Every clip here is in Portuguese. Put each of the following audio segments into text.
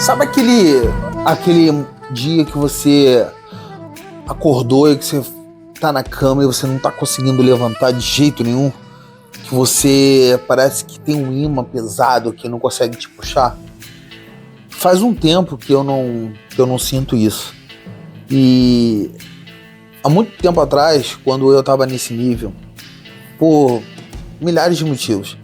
Sabe aquele dia que você acordou e que você tá na cama e você não tá conseguindo levantar de jeito nenhum? Que você parece que tem um imã pesado que não consegue te puxar? Faz um tempo que eu não sinto isso. E há muito tempo atrás, quando eu tava nesse nível, por milhares de motivos,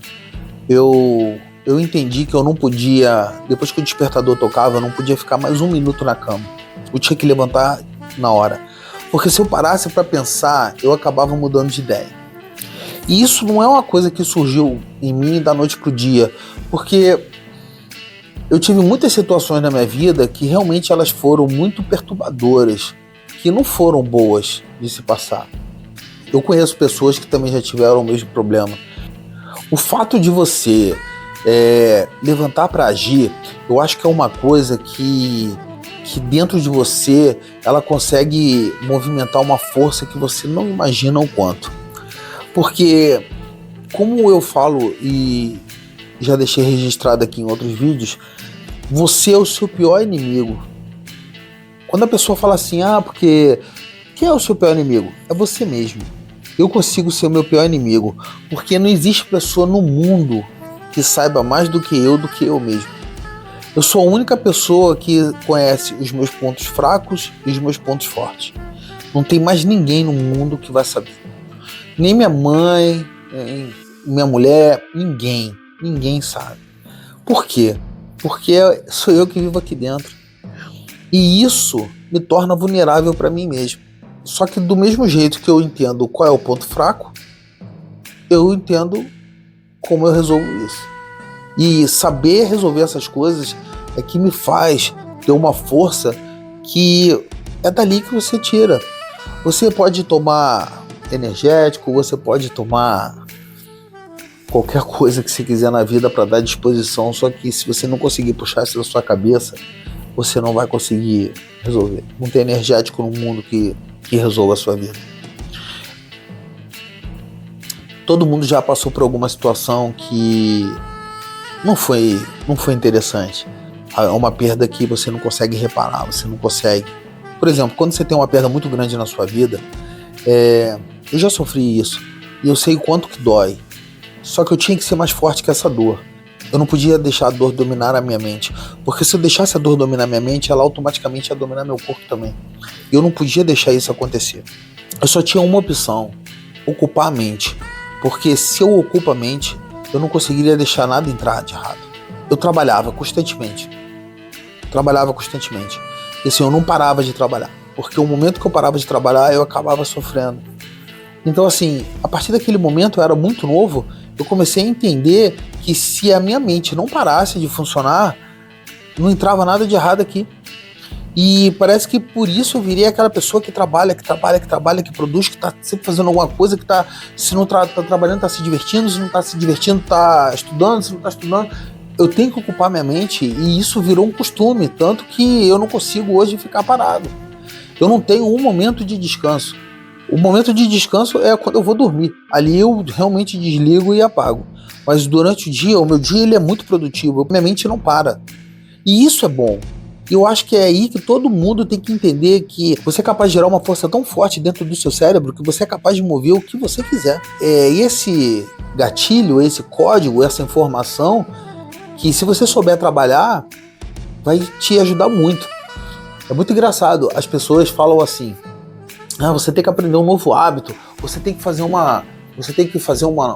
eu entendi que eu não podia, depois que o despertador tocava, eu não podia ficar mais um minuto na cama. Eu tinha que levantar na hora. Porque se eu parasse para pensar, eu acabava mudando de ideia. E isso não é uma coisa que surgiu em mim da noite pro dia, porque eu tive muitas situações na minha vida que realmente elas foram muito perturbadoras, que não foram boas de se passar. Eu conheço pessoas que também já tiveram o mesmo problema. O fato de você levantar para agir, eu acho que é uma coisa que dentro de você ela consegue movimentar uma força que você não imagina o quanto. Porque, como eu falo e já deixei registrado aqui em outros vídeos, você é o seu pior inimigo. Quando a pessoa fala assim, porque quem é o seu pior inimigo? É você mesmo. Eu consigo ser o meu pior inimigo, porque não existe pessoa no mundo que saiba mais do que eu mesmo. Eu sou a única pessoa que conhece os meus pontos fracos e os meus pontos fortes. Não tem mais ninguém no mundo que vai saber. Nem minha mãe, nem minha mulher, ninguém sabe. Por quê? Porque sou eu que vivo aqui dentro. E isso me torna vulnerável para mim mesmo. Só que do mesmo jeito que eu entendo qual é o ponto fraco, eu entendo como eu resolvo isso. E saber resolver essas coisas é que me faz ter uma força que é dali que você tira. Você pode tomar energético, você pode tomar qualquer coisa que você quiser na vida para dar disposição, só que se você não conseguir puxar isso da sua cabeça, você não vai conseguir resolver. Não tem energético no mundo que resolva a sua vida. Todo mundo já passou por alguma situação que não foi interessante. É uma perda que você não consegue reparar, você não consegue. Por exemplo, quando você tem uma perda muito grande na sua vida, eu já sofri isso e eu sei o quanto que dói. Só que eu tinha que ser mais forte que essa dor. Eu não podia deixar a dor dominar a minha mente, porque se eu deixasse a dor dominar a minha mente, ela automaticamente ia dominar meu corpo também. E eu não podia deixar isso acontecer. Eu só tinha uma opção: ocupar a mente. Porque se eu ocupo a mente, eu não conseguiria deixar nada entrar de errado. Eu trabalhava constantemente. E assim, eu não parava de trabalhar. Porque o momento que eu parava de trabalhar, eu acabava sofrendo. Então assim, a partir daquele momento, eu era muito novo, eu comecei a entender que se a minha mente não parasse de funcionar, não entrava nada de errado aqui. E parece que por isso eu virei aquela pessoa que trabalha, que produz, que está sempre fazendo alguma coisa, que tá, se não tá trabalhando, está se divertindo, se não está se divertindo, está estudando, se não está estudando. Eu tenho que ocupar minha mente e isso virou um costume, tanto que eu não consigo hoje ficar parado. Eu não tenho um momento de descanso. O momento de descanso é quando eu vou dormir. Ali eu realmente desligo e apago. Mas durante o dia, o meu dia ele é muito produtivo. Minha mente não para. E isso é bom. E eu acho que é aí que todo mundo tem que entender que você é capaz de gerar uma força tão forte dentro do seu cérebro que você é capaz de mover o que você quiser. Esse gatilho, esse código, essa informação, que se você souber trabalhar, vai te ajudar muito. É muito engraçado. As pessoas falam assim: você tem que aprender um novo hábito, você tem que fazer uma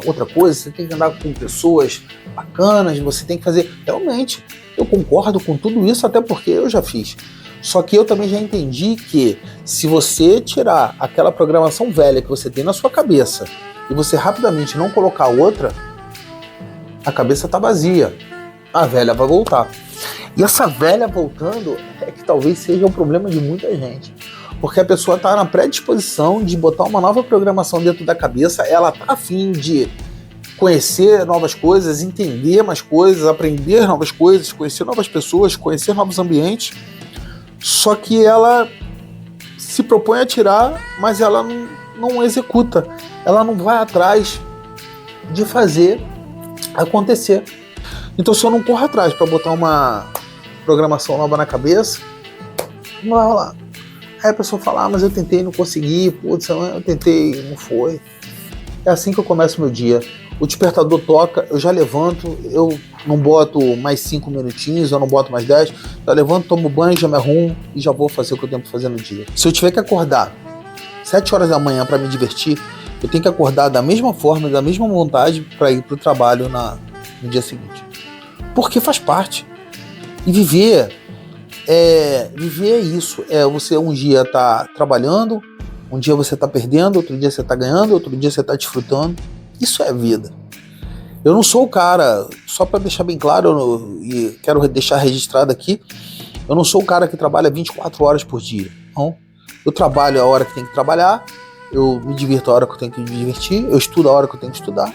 outra coisa, você tem que andar com pessoas bacanas, você tem que fazer... Realmente, eu concordo com tudo isso, até porque eu já fiz. Só que eu também já entendi que se você tirar aquela programação velha que você tem na sua cabeça e você rapidamente não colocar outra, a cabeça tá vazia. A velha vai voltar. E essa velha voltando é que talvez seja um problema de muita gente. Porque a pessoa está na predisposição de botar uma nova programação dentro da cabeça, ela está a fim de conhecer novas coisas, entender mais coisas, aprender novas coisas, conhecer novas pessoas, conhecer novos ambientes, só que ela se propõe a tirar, mas ela não executa, ela não vai atrás de fazer acontecer. Então se eu não corro atrás para botar uma programação nova na cabeça, não vai rolar. Aí a pessoa fala, mas eu tentei, não consegui, putz, eu tentei, não foi. É assim que eu começo o meu dia. O despertador toca, eu já levanto, eu não boto mais 5 minutinhos, eu não boto mais 10, eu levanto, tomo banho, já me arrumo e já vou fazer o que eu tenho que fazer no dia. Se eu tiver que acordar 7 horas da manhã para me divertir, eu tenho que acordar da mesma forma, da mesma vontade para ir para o trabalho no dia seguinte. Porque faz parte. E viver é isso. Você um dia tá trabalhando, um dia você tá perdendo, outro dia você tá ganhando, outro dia você tá desfrutando. Isso é vida. Eu não sou o cara, só para deixar bem claro, e quero deixar registrado aqui, eu não sou o cara que trabalha 24 horas por dia. Não. Eu trabalho a hora que tem que trabalhar, eu me divirto a hora que eu tenho que me divertir, eu estudo a hora que eu tenho que estudar,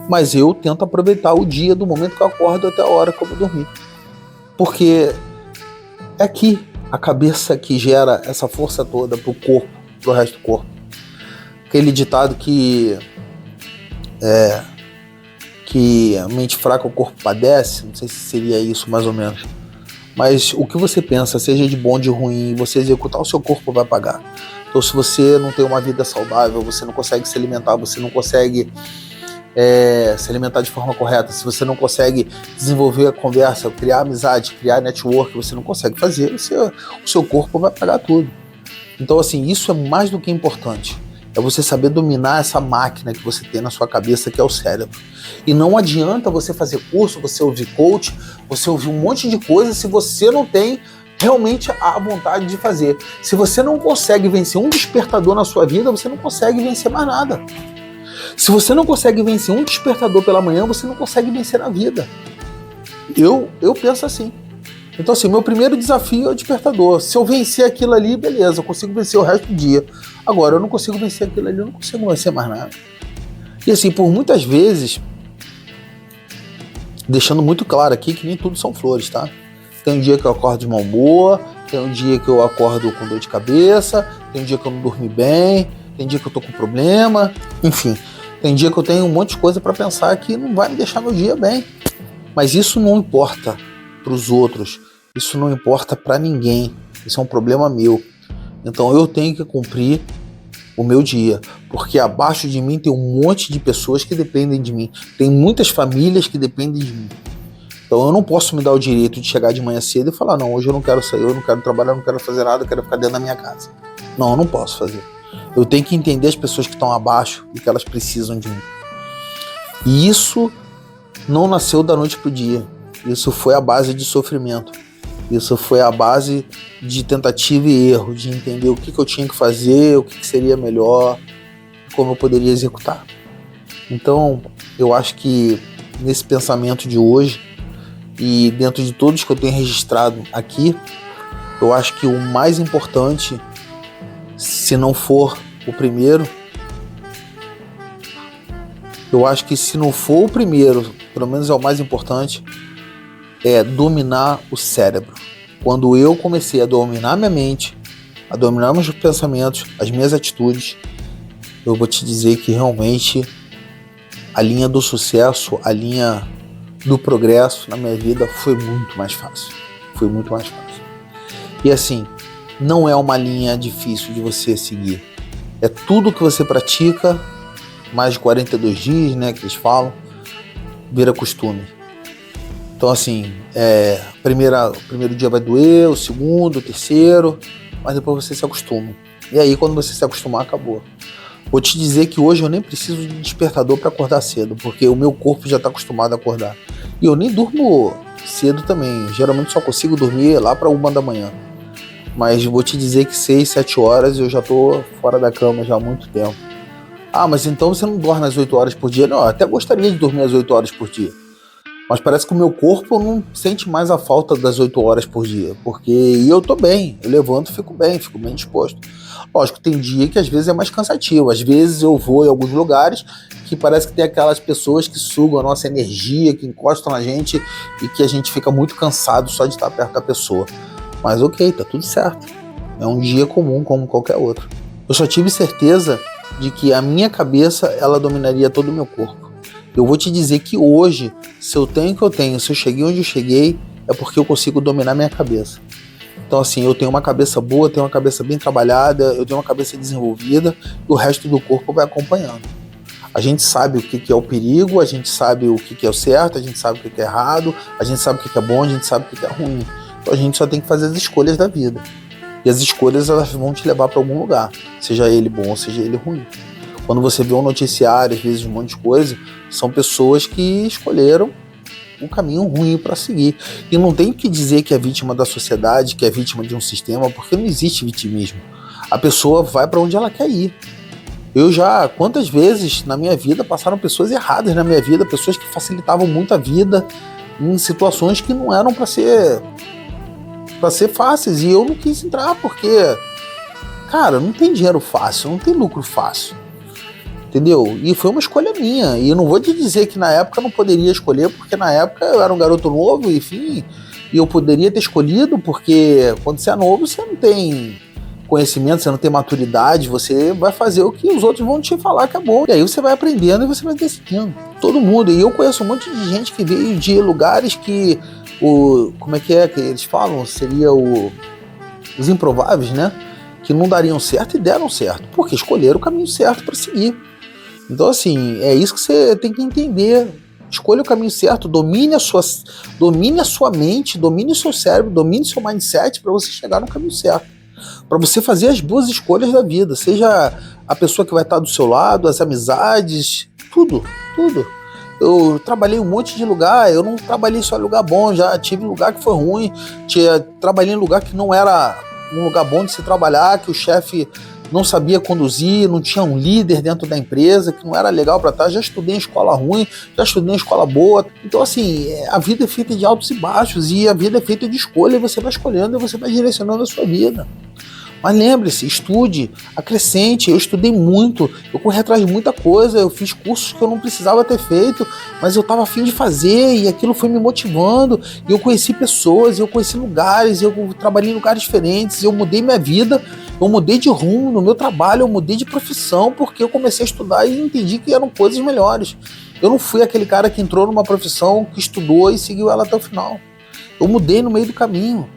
mas eu tento aproveitar o dia do momento que eu acordo até a hora que eu vou dormir. Porque é aqui a cabeça que gera essa força toda pro corpo, pro resto do corpo. Aquele ditado que a mente fraca o corpo padece, não sei se seria isso mais ou menos, mas o que você pensa, seja de bom ou de ruim, você executar, o seu corpo vai pagar. Então se você não tem uma vida saudável, você não consegue se alimentar, você não consegue se alimentar de forma correta, se você não consegue desenvolver a conversa, criar amizade, criar network, você não consegue fazer, o seu corpo vai pagar tudo. Então assim, isso é mais do que importante. É você saber dominar essa máquina que você tem na sua cabeça, que é o cérebro. E não adianta você fazer curso, você ouvir coach, você ouvir um monte de coisa se você não tem realmente a vontade de fazer. Se você não consegue vencer um despertador na sua vida, você não consegue vencer mais nada. Se você não consegue vencer um despertador pela manhã, você não consegue vencer na vida. Eu penso assim. Então assim, meu primeiro desafio é o despertador. Se eu vencer aquilo ali, beleza, eu consigo vencer o resto do dia. Agora, eu não consigo vencer aquilo ali, eu não consigo vencer mais nada. E assim, por muitas vezes, deixando muito claro aqui que nem tudo são flores, tá? Tem um dia que eu acordo de mau humor, tem um dia que eu acordo com dor de cabeça, tem um dia que eu não dormi bem, tem dia que eu tô com problema, enfim. Tem dia que eu tenho um monte de coisa para pensar que não vai me deixar meu dia bem. Mas isso não importa para os outros, isso não importa para ninguém, isso é um problema meu. Então eu tenho que cumprir o meu dia, porque abaixo de mim tem um monte de pessoas que dependem de mim, tem muitas famílias que dependem de mim. Então eu não posso me dar o direito de chegar de manhã cedo e falar, não, hoje eu não quero sair, eu não quero trabalhar, eu não quero fazer nada, eu quero ficar dentro da minha casa. Não, eu não posso fazer. Eu tenho que entender as pessoas que estão abaixo e que elas precisam de mim. E isso não nasceu da noite pro dia. Isso foi a base de sofrimento. Isso foi a base de tentativa e erro, de entender o que eu tinha que fazer, o que seria melhor, como eu poderia executar. Então, eu acho que nesse pensamento de hoje, e dentro de todos que eu tenho registrado aqui, eu acho que o mais importante, se não for o primeiro, eu acho que se não for o primeiro, pelo menos é o mais importante, é dominar o cérebro. Quando eu comecei a dominar minha mente, a dominar meus pensamentos, as minhas atitudes, eu vou te dizer que realmente a linha do sucesso, a linha do progresso na minha vida foi muito mais fácil. Foi muito mais fácil. E assim, não é uma linha difícil de você seguir. É tudo que você pratica, mais de 42 dias, né, que eles falam, vira costume. Então assim, o primeiro dia vai doer, o segundo, o terceiro, mas depois você se acostuma. E aí quando você se acostumar, acabou. Vou te dizer que hoje eu nem preciso de despertador para acordar cedo, porque o meu corpo já está acostumado a acordar. E eu nem durmo cedo também, geralmente só consigo dormir lá para 1 da manhã. Mas vou te dizer que 6, 7 horas eu já tô fora da cama já há muito tempo. Ah, mas então você não dorme às 8 horas por dia? Não, eu até gostaria de dormir às 8 horas por dia. Mas parece que o meu corpo não sente mais a falta das 8 horas por dia. Porque eu tô bem, eu levanto e fico bem disposto. Lógico, tem dia que às vezes é mais cansativo. Às vezes eu vou em alguns lugares que parece que tem aquelas pessoas que sugam a nossa energia, que encostam na gente e que a gente fica muito cansado só de estar perto da pessoa. Mas ok, tá tudo certo. É um dia comum como qualquer outro. Eu só tive certeza de que a minha cabeça, ela dominaria todo o meu corpo. Eu vou te dizer que hoje, se eu tenho o que eu tenho, se eu cheguei onde eu cheguei, é porque eu consigo dominar minha cabeça. Então, assim, eu tenho uma cabeça boa, tenho uma cabeça bem trabalhada, eu tenho uma cabeça desenvolvida, e o resto do corpo vai acompanhando. A gente sabe o que é o perigo, a gente sabe o que é o certo, a gente sabe o que é errado, a gente sabe o que é bom, a gente sabe o que é ruim. Então a gente só tem que fazer as escolhas da vida. E as escolhas, elas vão te levar para algum lugar, seja ele bom ou seja ele ruim. Quando você vê um noticiário, às vezes um monte de coisa, são pessoas que escolheram um caminho ruim para seguir. E não tem que dizer que é vítima da sociedade, que é vítima de um sistema, porque não existe vitimismo. A pessoa vai para onde ela quer ir. Quantas vezes na minha vida passaram pessoas erradas na minha vida, pessoas que facilitavam muito a vida em situações que não eram para ser fáceis, e eu não quis entrar porque, cara, não tem dinheiro fácil, não tem lucro fácil, entendeu? E foi uma escolha minha, e eu não vou te dizer que na época eu não poderia escolher, porque na época eu era um garoto novo, enfim, e eu poderia ter escolhido, porque quando você é novo você não tem conhecimento, você não tem maturidade, você vai fazer o que os outros vão te falar que é bom. E aí você vai aprendendo e você vai decidindo. Todo mundo. E eu conheço um monte de gente que veio de lugares que como é que eles falam? Seria os improváveis, né? Que não dariam certo e deram certo, porque escolheram o caminho certo para seguir. Então, assim, é isso que você tem que entender. Escolha o caminho certo, domine a sua mente, domine o seu cérebro, domine o seu mindset para você chegar no caminho certo. Para você fazer as boas escolhas da vida, seja a pessoa que vai estar do seu lado, as amizades, tudo. Eu trabalhei em um monte de lugar, eu não trabalhei só em lugar bom, já tive lugar que foi ruim, trabalhei em lugar que não era um lugar bom de se trabalhar, que o chefe não sabia conduzir, não tinha um líder dentro da empresa, que não era legal para estar. Já estudei em escola ruim, já estudei em escola boa. Então, assim, a vida é feita de altos e baixos, e a vida é feita de escolha, e você vai escolhendo e você vai direcionando a sua vida. Mas lembre-se, estude, acrescente. Eu estudei muito, eu corri atrás de muita coisa, eu fiz cursos que eu não precisava ter feito, mas eu estava a fim de fazer, e aquilo foi me motivando, e eu conheci pessoas, eu conheci lugares, eu trabalhei em lugares diferentes, eu mudei minha vida, eu mudei de rumo no meu trabalho, eu mudei de profissão, porque eu comecei a estudar e entendi que eram coisas melhores. Eu não fui aquele cara que entrou numa profissão, que estudou e seguiu ela até o final. Eu mudei no meio do caminho,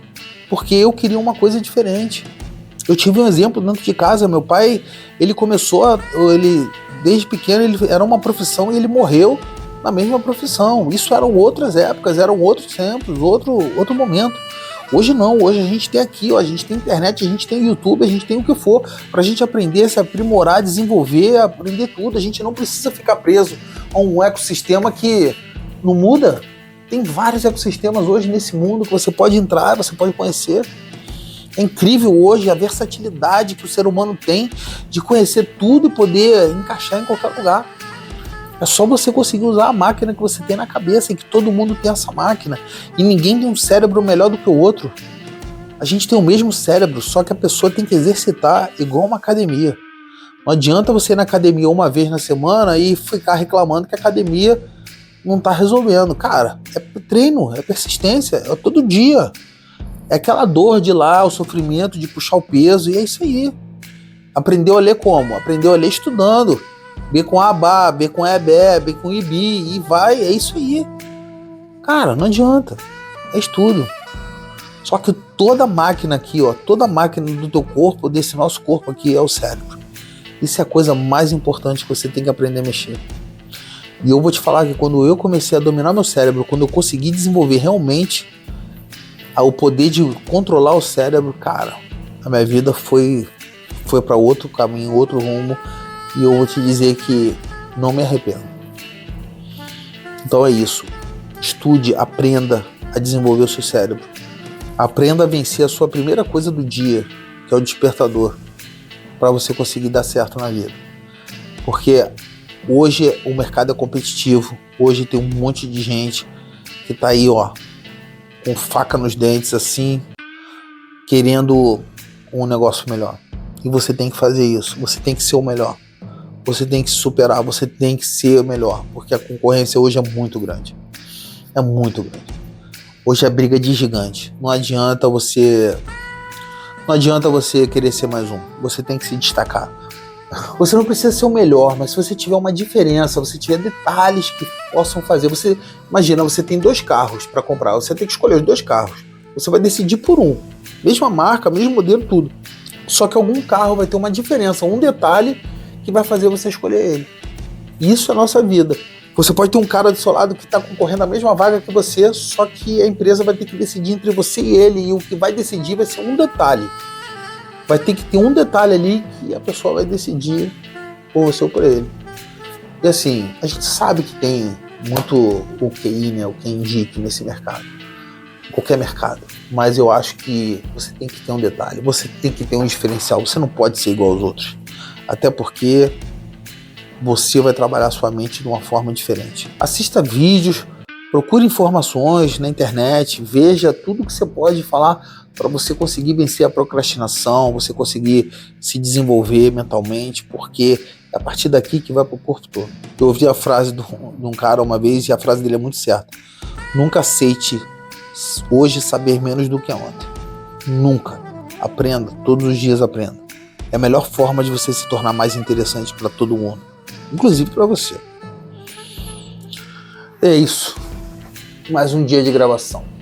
porque eu queria uma coisa diferente. Eu tive um exemplo dentro de casa. Meu pai, ele desde pequeno, ele era uma profissão e ele morreu na mesma profissão. Isso eram outras épocas, eram outros tempos, outro momento. Hoje não, hoje a gente tem aqui, ó, a gente tem internet, a gente tem YouTube, a gente tem o que for pra gente aprender, se aprimorar, desenvolver, aprender tudo. A gente não precisa ficar preso a um ecossistema que não muda. Tem vários ecossistemas hoje nesse mundo que você pode entrar, você pode conhecer. É incrível hoje a versatilidade que o ser humano tem de conhecer tudo e poder encaixar em qualquer lugar. É só você conseguir usar a máquina que você tem na cabeça, e que todo mundo tem essa máquina. E ninguém tem um cérebro melhor do que o outro. A gente tem o mesmo cérebro, só que a pessoa tem que exercitar igual uma academia. Não adianta você ir na academia uma vez na semana e ficar reclamando que a academia não está resolvendo. Cara, é treino, é persistência, é todo dia. É aquela dor de ir lá, o sofrimento de puxar o peso, e é isso aí. Aprendeu a ler como? Aprendeu a ler estudando. B com Abá, B com Ebé, B com Ibi, e vai, é isso aí. Cara, não adianta. É estudo. Só que toda máquina aqui, ó, toda máquina do teu corpo, desse nosso corpo aqui, é o cérebro. Isso é a coisa mais importante que você tem que aprender a mexer. E eu vou te falar que quando eu comecei a dominar meu cérebro, quando eu consegui desenvolver realmente o poder de controlar o cérebro, cara, a minha vida foi para outro caminho, outro rumo, e eu vou te dizer que não me arrependo. Então é isso. Estude, aprenda a desenvolver o seu cérebro. Aprenda a vencer a sua primeira coisa do dia, que é o despertador, para você conseguir dar certo na vida. Porque hoje o mercado é competitivo, hoje tem um monte de gente que tá aí, ó, com faca nos dentes, assim, querendo um negócio melhor. E você tem que fazer isso, você tem que ser o melhor. Você tem que se superar, você tem que ser o melhor, porque a concorrência hoje é muito grande. É muito grande. Hoje é briga de gigante. Não adianta você querer ser mais um. Você tem que se destacar. Você não precisa ser o melhor, mas se você tiver uma diferença, você tiver detalhes que possam fazer. Você imagina, você tem 2 carros para comprar, você tem que escolher os 2 carros. Você vai decidir por um. Mesma marca, mesmo modelo, tudo. Só que algum carro vai ter uma diferença, um detalhe que vai fazer você escolher ele. Isso é a nossa vida. Você pode ter um cara do seu lado que está concorrendo à mesma vaga que você, só que a empresa vai ter que decidir entre você e ele, e o que vai decidir vai ser um detalhe. Vai ter que ter um detalhe ali que a pessoa vai decidir por você ou por ele. E assim, a gente sabe que tem muito o QI, né, o Kendic nesse mercado. Qualquer mercado. Mas eu acho que você tem que ter um detalhe, você tem que ter um diferencial, você não pode ser igual aos outros. Até porque você vai trabalhar sua mente de uma forma diferente. Assista vídeos, procure informações na internet, veja tudo que você pode falar para você conseguir vencer a procrastinação, você conseguir se desenvolver mentalmente, porque é a partir daqui que vai para o corpo todo. Eu ouvi a frase de um cara uma vez e a frase dele é muito certa. Nunca aceite hoje saber menos do que ontem. Nunca. Aprenda, todos os dias aprenda. É a melhor forma de você se tornar mais interessante para todo mundo, inclusive para você. É isso. Mais um dia de gravação.